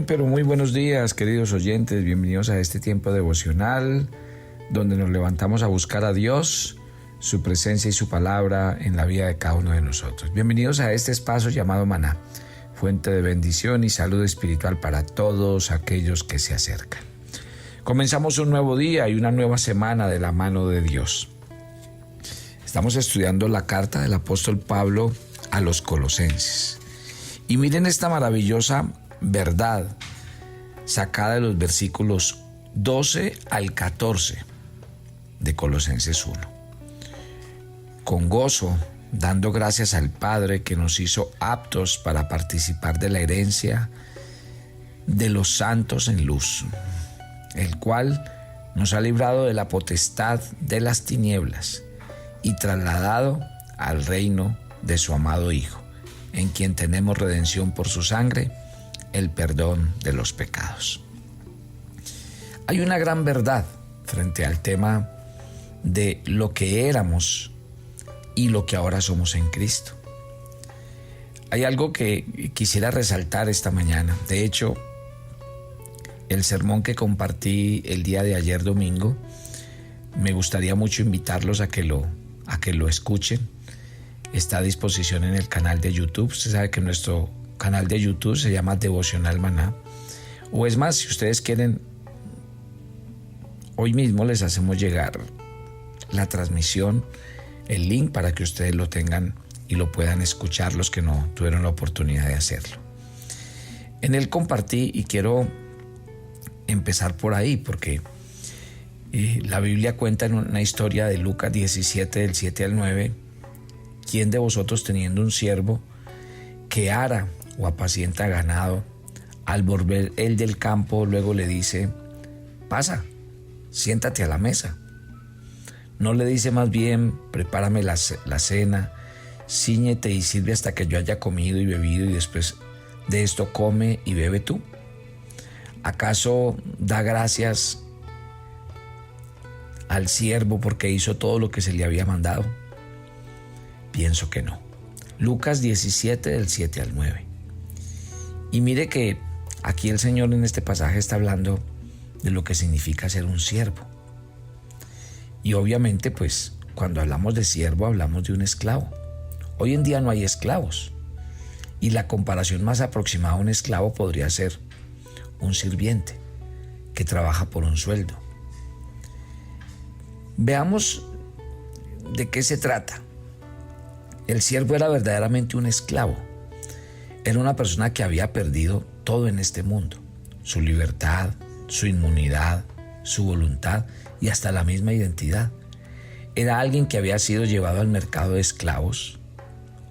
Pero muy buenos días, queridos oyentes. Bienvenidos a este tiempo devocional donde nos levantamos a buscar a Dios, su presencia y su palabra en la vida de cada uno de nosotros. Bienvenidos a este espacio llamado Maná, fuente de bendición y salud espiritual para todos aquellos que se acercan. Comenzamos un nuevo día y una nueva semana de la mano de Dios. Estamos estudiando la carta del apóstol Pablo a los Colosenses. Y miren esta maravillosa verdad sacada de los versículos 12 al 14 de Colosenses 1. Con gozo, dando gracias al Padre que nos hizo aptos para participar de la herencia de los santos en luz, el cual nos ha librado de la potestad de las tinieblas y trasladado al reino de su amado Hijo, en quien tenemos redención por su sangre, el perdón de los pecados. Hay una gran verdad frente al tema de lo que éramos y lo que ahora somos en Cristo. Hay algo que quisiera resaltar esta mañana. De hecho, el sermón que compartí el día de ayer domingo, me gustaría mucho invitarlos a que lo escuchen. Está a disposición en el canal de YouTube. Usted sabe que nuestro canal de YouTube se llama Devocional Maná. O es más, si ustedes quieren, hoy mismo les hacemos llegar la transmisión, el link para que ustedes lo tengan y lo puedan escuchar los que no tuvieron la oportunidad de hacerlo. En él compartí y quiero empezar por ahí porque la Biblia cuenta en una historia de Lucas 17, del 7 al 9, ¿quién de vosotros teniendo un siervo que ara o apacienta ganado, al volver él del campo, luego le dice, pasa, siéntate a la mesa? ¿No le dice más bien, prepárame la cena, cíñete y sirve hasta que yo haya comido y bebido y después de esto come y bebe tú? ¿Acaso da gracias al siervo porque hizo todo lo que se le había mandado? Pienso que no. Lucas 17, del 7 al 9. Y mire que aquí el Señor en este pasaje está hablando de lo que significa ser un siervo. Y obviamente, pues, cuando hablamos de siervo, hablamos de un esclavo. Hoy en día no hay esclavos. Y la comparación más aproximada a un esclavo podría ser un sirviente que trabaja por un sueldo. Veamos de qué se trata. El siervo era verdaderamente un esclavo. Era una persona que había perdido todo en este mundo: su libertad, su inmunidad, su voluntad y hasta la misma identidad. Era alguien que había sido llevado al mercado de esclavos,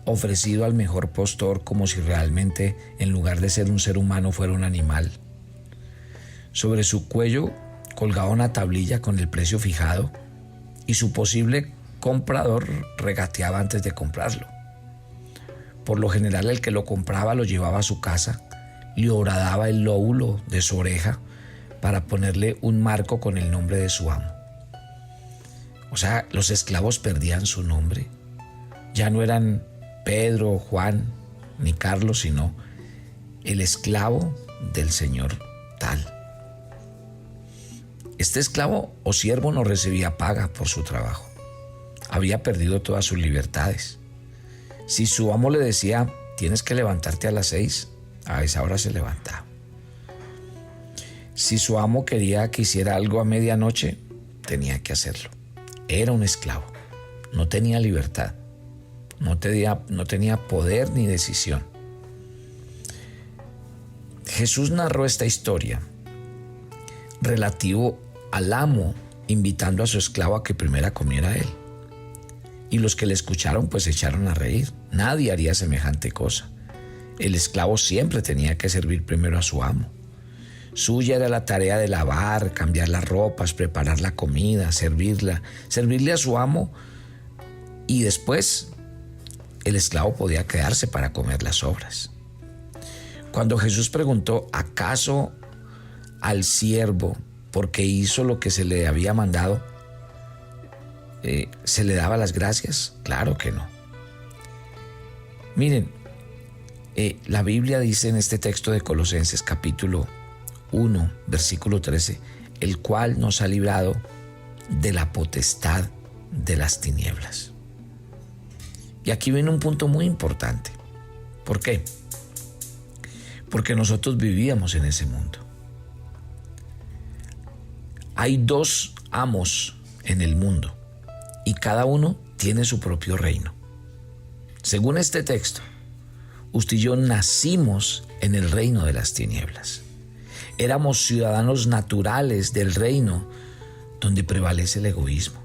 ofrecido al mejor postor como si realmente en lugar de ser un ser humano fuera un animal. Sobre su cuello colgaba una tablilla con el precio fijado y su posible comprador regateaba antes de comprarlo. Por lo general, el que lo compraba lo llevaba a su casa, le horadaba el lóbulo de su oreja para ponerle un marco con el nombre de su amo. O sea, los esclavos perdían su nombre. Ya no eran Pedro, Juan ni Carlos, sino el esclavo del señor tal. Este esclavo o siervo no recibía paga por su trabajo. Había perdido todas sus libertades. Si su amo le decía, tienes que levantarte a las 6, a esa hora se levantaba. Si su amo quería que hiciera algo a medianoche, tenía que hacerlo. Era un esclavo. No tenía libertad. No tenía poder ni decisión. Jesús narró esta historia relativo al amo invitando a su esclavo a que primero comiera él. Y los que le escucharon pues se echaron a reír. Nadie haría semejante cosa. El esclavo siempre tenía que servir primero a su amo. Suya era la tarea de lavar, cambiar las ropas, preparar la comida, servirle a su amo, y después el esclavo podía quedarse para comer las sobras. Cuando Jesús preguntó, ¿acaso al siervo, porque hizo lo que se le había mandado, se le daba las gracias? Claro que no. Miren, La Biblia dice en este texto de Colosenses capítulo 1, versículo 13, el cual nos ha librado de la potestad de las tinieblas. Y aquí viene un punto muy importante. ¿Por qué? Porque nosotros vivíamos en ese mundo. Hay dos amos en el mundo y cada uno tiene su propio reino. Según este texto, usted y yo nacimos en el reino de las tinieblas. Éramos ciudadanos naturales del reino donde prevalece el egoísmo,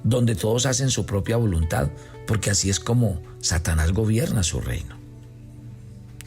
donde todos hacen su propia voluntad, porque así es como Satanás gobierna su reino.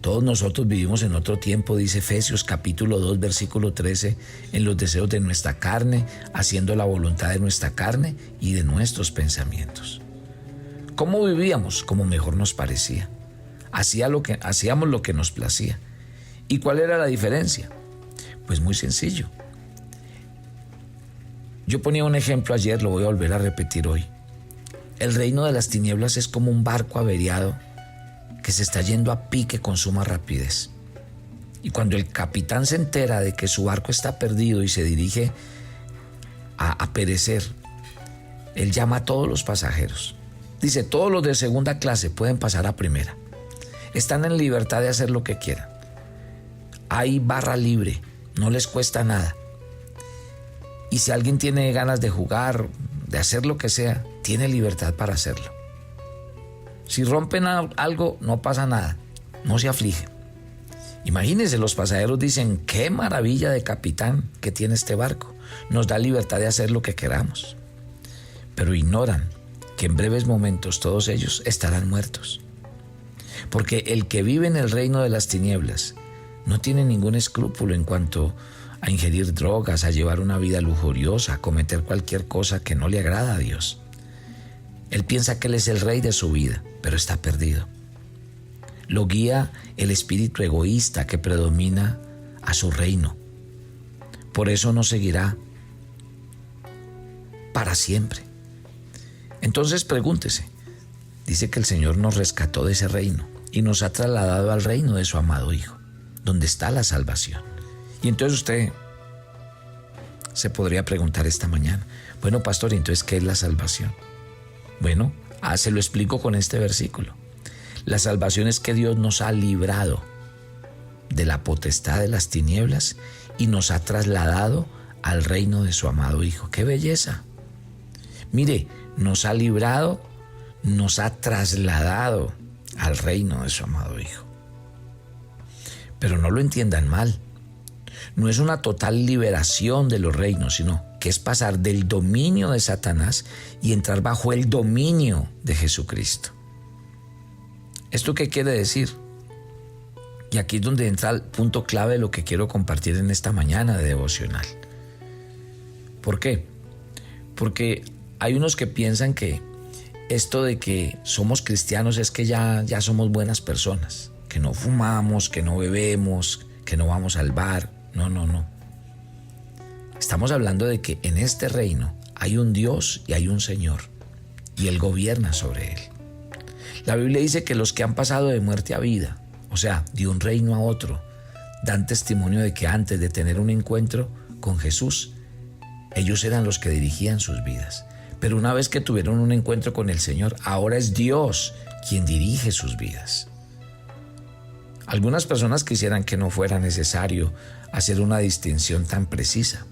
Todos nosotros vivimos en otro tiempo, dice Efesios capítulo 2, versículo 13, en los deseos de nuestra carne, haciendo la voluntad de nuestra carne y de nuestros pensamientos. ¿Cómo vivíamos? Como mejor nos parecía. Hacíamos lo que nos placía. ¿Y cuál era la diferencia? Pues muy sencillo. Yo ponía un ejemplo ayer, lo voy a volver a repetir hoy. El reino de las tinieblas es como un barco averiado que se está yendo a pique con suma rapidez. Y cuando el capitán se entera de que su barco está perdido y se dirige a perecer, él llama a todos los pasajeros. Dice, todos los de segunda clase pueden pasar a primera. Están en libertad de hacer lo que quieran. Hay barra libre, no les cuesta nada. Y si alguien tiene ganas de jugar, de hacer lo que sea, tiene libertad para hacerlo. Si rompen algo, no pasa nada, no se afligen. Imagínense, los pasajeros dicen, qué maravilla de capitán que tiene este barco. Nos da libertad de hacer lo que queramos. Pero ignoran que en breves momentos todos ellos estarán muertos. Porque el que vive en el reino de las tinieblas no tiene ningún escrúpulo en cuanto a ingerir drogas, a llevar una vida lujuriosa, a cometer cualquier cosa que no le agrada a Dios. Él piensa que él es el rey de su vida, pero está perdido. Lo guía el espíritu egoísta que predomina a su reino. Por eso no seguirá para siempre. Entonces pregúntese, dice que el Señor nos rescató de ese reino y nos ha trasladado al reino de su amado Hijo, donde está la salvación. Y entonces usted se podría preguntar esta mañana, bueno, pastor, entonces, ¿qué es la salvación? Bueno, se lo explico con este versículo. La salvación es que Dios nos ha librado de la potestad de las tinieblas y nos ha trasladado al reino de su amado Hijo. ¡Qué belleza! Mire, nos ha librado, nos ha trasladado al reino de su amado Hijo. Pero no lo entiendan mal. No es una total liberación de los reinos, sino que es pasar del dominio de Satanás y entrar bajo el dominio de Jesucristo. ¿Esto qué quiere decir? Y aquí es donde entra el punto clave de lo que quiero compartir en esta mañana de devocional. ¿Por qué? Porque hay unos que piensan que esto de que somos cristianos es que ya somos buenas personas, que no fumamos, que no bebemos, que no vamos al bar. No. Estamos hablando de que en este reino hay un Dios y hay un Señor, y Él gobierna sobre él. La Biblia dice que los que han pasado de muerte a vida, o sea, de un reino a otro, dan testimonio de que antes de tener un encuentro con Jesús, ellos eran los que dirigían sus vidas. Pero una vez que tuvieron un encuentro con el Señor, ahora es Dios quien dirige sus vidas. Algunas personas quisieran que no fuera necesario hacer una distinción tan precisa.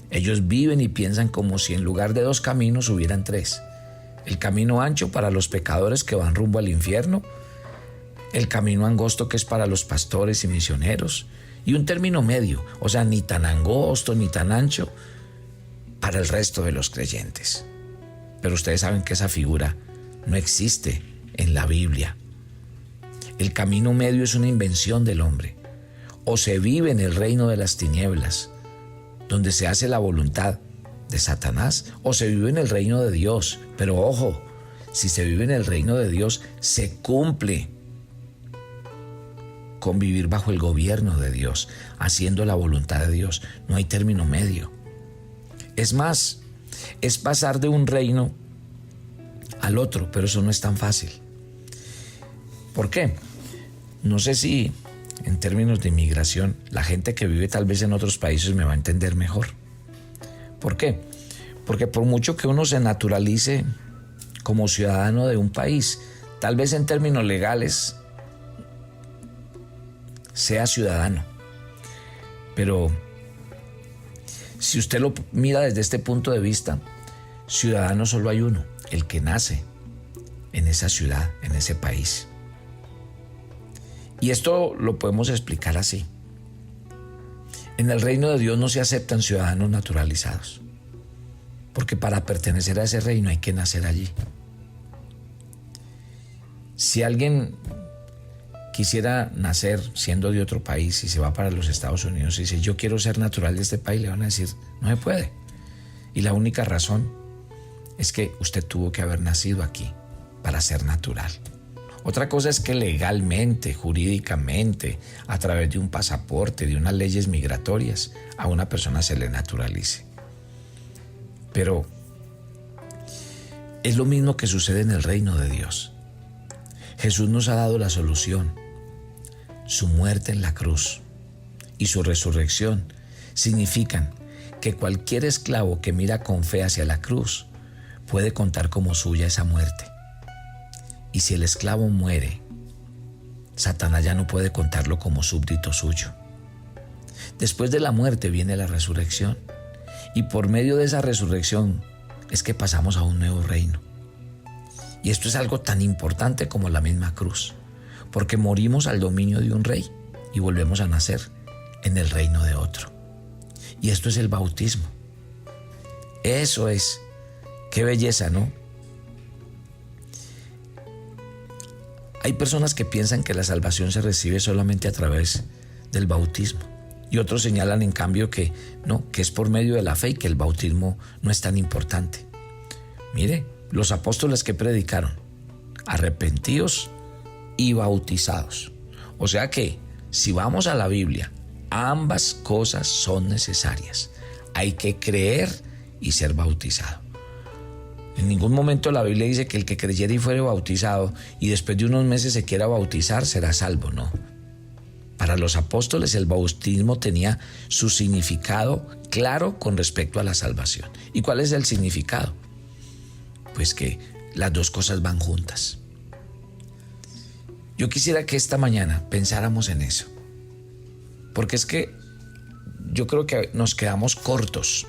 Ellos viven y piensan como si en lugar de 2 caminos hubieran 3. El camino ancho para los pecadores que van rumbo al infierno, el camino angosto que es para los pastores y misioneros, y un término medio, o sea, ni tan angosto ni tan ancho para el resto de los creyentes. Pero ustedes saben que esa figura no existe en la Biblia. El camino medio es una invención del hombre. O se vive en el reino de las tinieblas, donde se hace la voluntad de Satanás, o se vive en el reino de Dios. Pero ojo, si se vive en el reino de Dios, se cumple con vivir bajo el gobierno de Dios, haciendo la voluntad de Dios. No hay término medio. Es más, es pasar de un reino al otro, pero eso no es tan fácil. ¿Por qué? No sé si en términos de inmigración la gente que vive tal vez en otros países me va a entender mejor. ¿Por qué? Porque por mucho que uno se naturalice como ciudadano de un país, tal vez en términos legales sea ciudadano, pero si usted lo mira desde este punto de vista, ciudadano solo hay uno, el que nace en esa ciudad, en ese país. Y esto lo podemos explicar así. En el reino de Dios no se aceptan ciudadanos naturalizados, porque para pertenecer a ese reino hay que nacer allí. Si alguien quisiera nacer siendo de otro país y se va para los Estados Unidos y dice, yo quiero ser natural de este país, le van a decir, no se puede. Y la única razón es que usted tuvo que haber nacido aquí para ser natural. Otra cosa es que legalmente, jurídicamente, a través de un pasaporte, de unas leyes migratorias, a una persona se le naturalice. Pero es lo mismo que sucede en el reino de Dios. Jesús nos ha dado la solución. Su muerte en la cruz y su resurrección significan que cualquier esclavo que mira con fe hacia la cruz puede contar como suya esa muerte. Y si el esclavo muere, Satanás ya no puede contarlo como súbdito suyo. Después de la muerte viene la resurrección, y por medio de esa resurrección es que pasamos a un nuevo reino. Y esto es algo tan importante como la misma cruz, porque morimos al dominio de un rey y volvemos a nacer en el reino de otro. Y esto es el bautismo. Eso es. Qué belleza, ¿no? Hay personas que piensan que la salvación se recibe solamente a través del bautismo. Y otros señalan en cambio que no, que es por medio de la fe y que el bautismo no es tan importante. Mire, los apóstoles que predicaron, arrepentíos y bautizados. O sea que, si vamos a la Biblia, ambas cosas son necesarias. Hay que creer y ser bautizado. En ningún momento la Biblia dice que el que creyere y fuere bautizado y después de unos meses se quiera bautizar será salvo, no. Para los apóstoles el bautismo tenía su significado claro con respecto a la salvación. ¿Y cuál es el significado? Pues que las dos cosas van juntas. Yo quisiera que esta mañana pensáramos en eso, porque es que yo creo que nos quedamos cortos.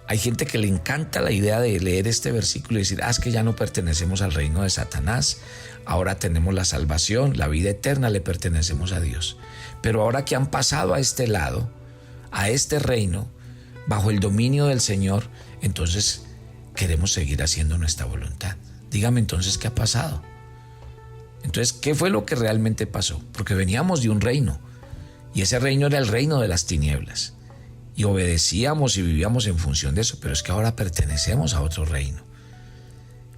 Hay gente que le encanta la idea de leer este versículo y decir, es que ya no pertenecemos al reino de Satanás, ahora tenemos la salvación, la vida eterna, le pertenecemos a Dios. Pero ahora que han pasado a este lado, a este reino, bajo el dominio del Señor, entonces queremos seguir haciendo nuestra voluntad. Dígame entonces, ¿qué ha pasado? Entonces, ¿qué fue lo que realmente pasó? Porque veníamos de un reino, y ese reino era el reino de las tinieblas. Y obedecíamos y vivíamos en función de eso, pero es que ahora pertenecemos a otro reino.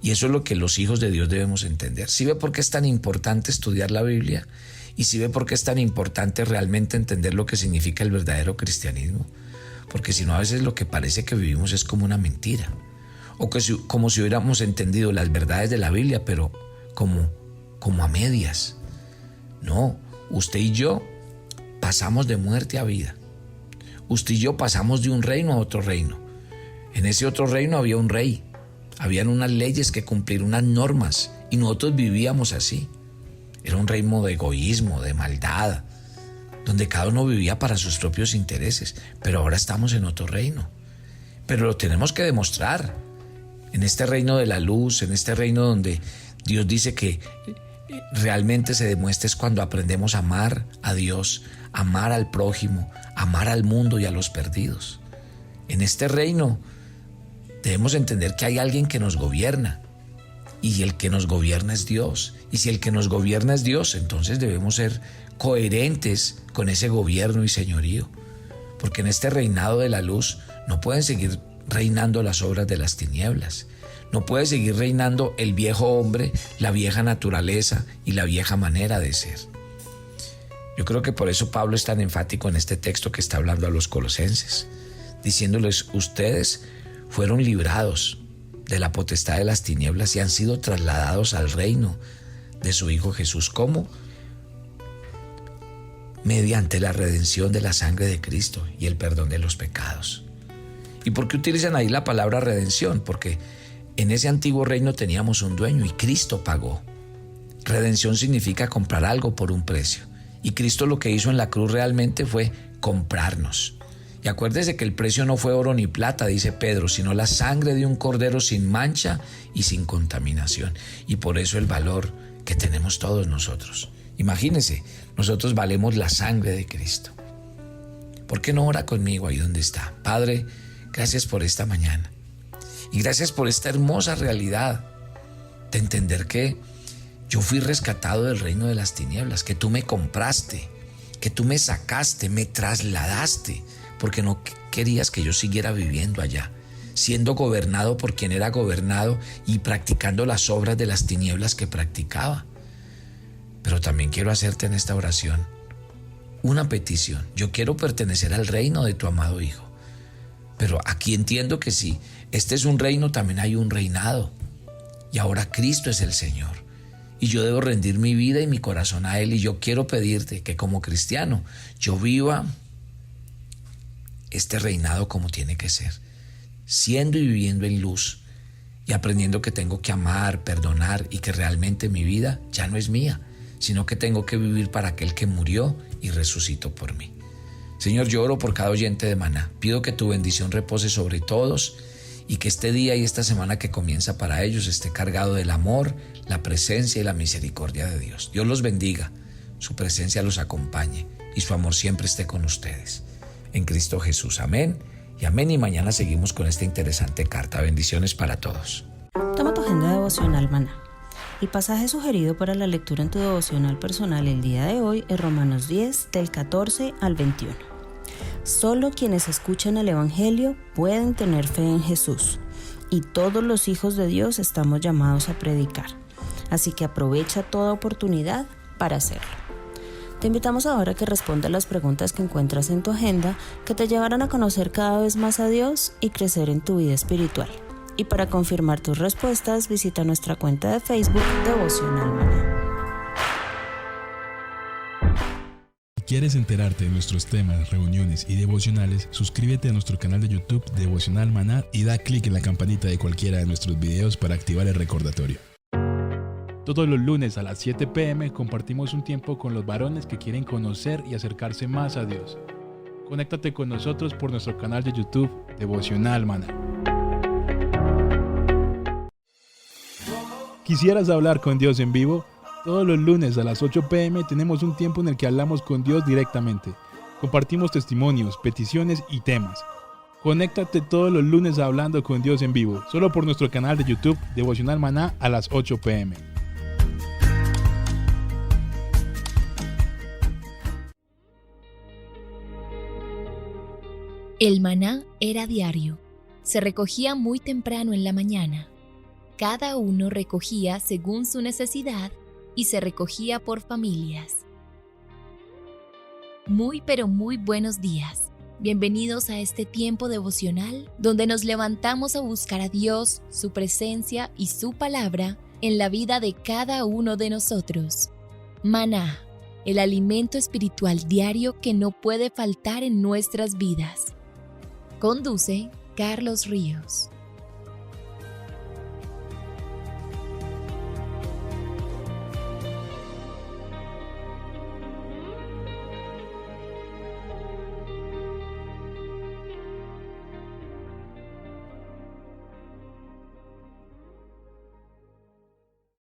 Y eso es lo que los hijos de Dios debemos entender. ¿Sí ve por qué es tan importante estudiar la Biblia? ¿Y sí ve por qué es tan importante realmente entender lo que significa el verdadero cristianismo? Porque si no, a veces lo que parece que vivimos es como una mentira. O que como si hubiéramos entendido las verdades de la Biblia, pero como a medias. No, usted y yo pasamos de muerte a vida. Usted y yo pasamos de un reino a otro reino. En ese otro reino había un rey. Habían unas leyes que cumplir, unas normas. Y nosotros vivíamos así. Era un reino de egoísmo, de maldad, donde cada uno vivía para sus propios intereses. Pero ahora estamos en otro reino. Pero lo tenemos que demostrar. En este reino de la luz, en este reino donde Dios dice que realmente se demuestra es cuando aprendemos a amar a Dios, amar al prójimo, amar al mundo y a los perdidos. En este reino debemos entender que hay alguien que nos gobierna y el que nos gobierna es Dios. Y si el que nos gobierna es Dios, entonces debemos ser coherentes con ese gobierno y señorío. Porque en este reinado de la luz no pueden seguir reinando las obras de las tinieblas. No puede seguir reinando el viejo hombre, la vieja naturaleza y la vieja manera de ser. Yo creo que por eso Pablo es tan enfático en este texto que está hablando a los colosenses, diciéndoles, ustedes fueron librados de la potestad de las tinieblas y han sido trasladados al reino de su Hijo Jesús. ¿Cómo? mediante la redención de la sangre de Cristo y el perdón de los pecados. ¿Y por qué utilizan ahí la palabra redención? Porque en ese antiguo reino teníamos un dueño y Cristo pagó. Redención significa comprar algo por un precio. Y Cristo lo que hizo en la cruz realmente fue comprarnos. Y acuérdese que el precio no fue oro ni plata, dice Pedro, sino la sangre de un cordero sin mancha y sin contaminación. Y por eso el valor que tenemos todos nosotros. Imagínese, nosotros valemos la sangre de Cristo. ¿Por qué no ora conmigo ahí donde está? Padre, gracias por esta mañana. Y gracias por esta hermosa realidad de entender que yo fui rescatado del reino de las tinieblas, que tú me compraste, que tú me sacaste, me trasladaste, porque no querías que yo siguiera viviendo allá, siendo gobernado por quien era gobernado y practicando las obras de las tinieblas que practicaba. Pero también quiero hacerte en esta oración una petición. Yo quiero pertenecer al reino de tu amado Hijo. Pero aquí entiendo que sí, este es un reino, también hay un reinado. Y ahora Cristo es el Señor. Y yo debo rendir mi vida y mi corazón a Él. Y yo quiero pedirte que como cristiano yo viva este reinado como tiene que ser, siendo y viviendo en luz y aprendiendo que tengo que amar, perdonar y que realmente mi vida ya no es mía, sino que tengo que vivir para aquel que murió y resucitó por mí. Señor, yo oro por cada oyente de Maná. Pido que tu bendición repose sobre todos y que este día y esta semana que comienza para ellos esté cargado del amor, la presencia y la misericordia de Dios. Dios los bendiga, su presencia los acompañe y su amor siempre esté con ustedes. En Cristo Jesús, amén y amén. Y mañana seguimos con esta interesante carta. Bendiciones para todos. Toma tu agenda devocional Maná. El pasaje sugerido para la lectura en tu devocional personal el día de hoy es Romanos 10, del 14 al 21. Solo quienes escuchan el Evangelio pueden tener fe en Jesús, y todos los hijos de Dios estamos llamados a predicar. Así que aprovecha toda oportunidad para hacerlo. Te invitamos ahora a que respondas las preguntas que encuentras en tu agenda que te llevarán a conocer cada vez más a Dios y crecer en tu vida espiritual. Y para confirmar tus respuestas, visita nuestra cuenta de Facebook Devocional Maná. Si quieres enterarte de nuestros temas, reuniones y devocionales, suscríbete a nuestro canal de YouTube Devocional Maná y da clic en la campanita de cualquiera de nuestros videos para activar el recordatorio. Todos los lunes a las 7 p.m. compartimos un tiempo con los varones que quieren conocer y acercarse más a Dios. Conéctate con nosotros por nuestro canal de YouTube Devocional Maná. ¿Quisieras hablar con Dios en vivo? Todos los lunes a las 8 p.m. tenemos un tiempo en el que hablamos con Dios directamente. Compartimos testimonios, peticiones y temas. Conéctate todos los lunes a Hablando con Dios en vivo, solo por nuestro canal de YouTube Devocional Maná a las 8 p.m. El maná era diario. Se recogía muy temprano en la mañana. Cada uno recogía según su necesidad y se recogía por familias. Muy pero muy buenos días. Bienvenidos a este tiempo devocional donde nos levantamos a buscar a Dios, su presencia y su palabra en la vida de cada uno de nosotros. Maná, el alimento espiritual diario que no puede faltar en nuestras vidas. Conduce Carlos Ríos.